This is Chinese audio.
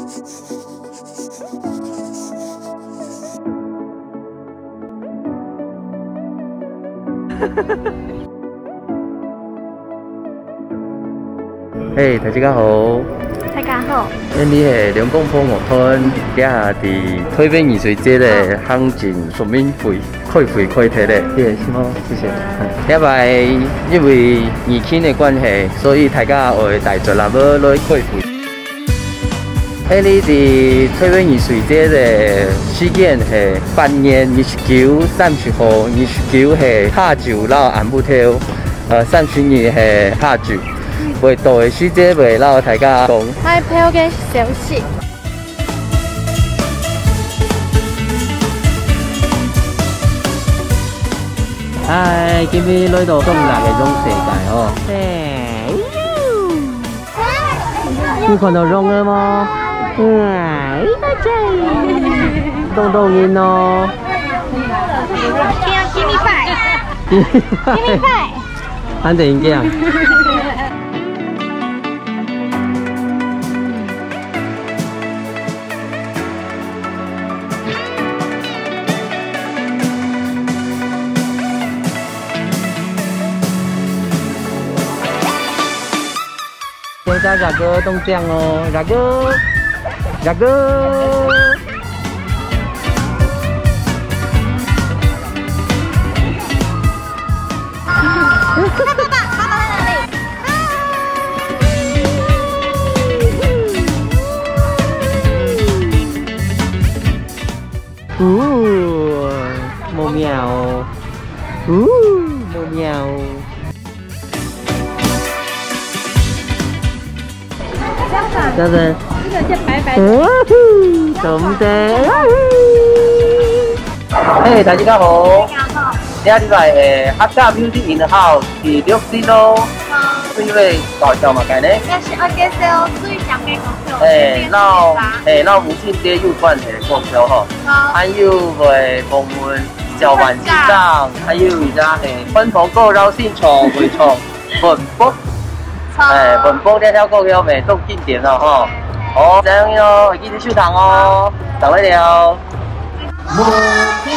嘿，大家好。大家好。你是龙岗坡乐团底下伫推边艺术节的行政说明会开会开题的，谢谢么？谢谢。因为疫情的关系，所以大家会带着人要来开会。你伫推边艺术节的时间是8月29、30号，29是下晝到暗晡頭，32是下晝。未到的时间，未老大家讲。买票嘅消息。嗨，今日来到中立嘅种世界哦。你看到中了吗？动动音哦。Give me five。Give me five。安定这样。现在热哥动这样哦，热哥，热哥。爸爸在哪里？猫喵，猫喵。家人，这个是白白的。懂得。嘿，大家好。今日来客家 music in the house 是六星咯。因为搞笑嘛，该呢。那是我介绍最想嘅歌手。那母亲节有关的歌手吼，还有会访问小丸子长，还有而家分头歌绕线唱会唱文博。文博这条歌叫咩？都经典了吼。好，这样哟，会记得收藏哦，等会了。母亲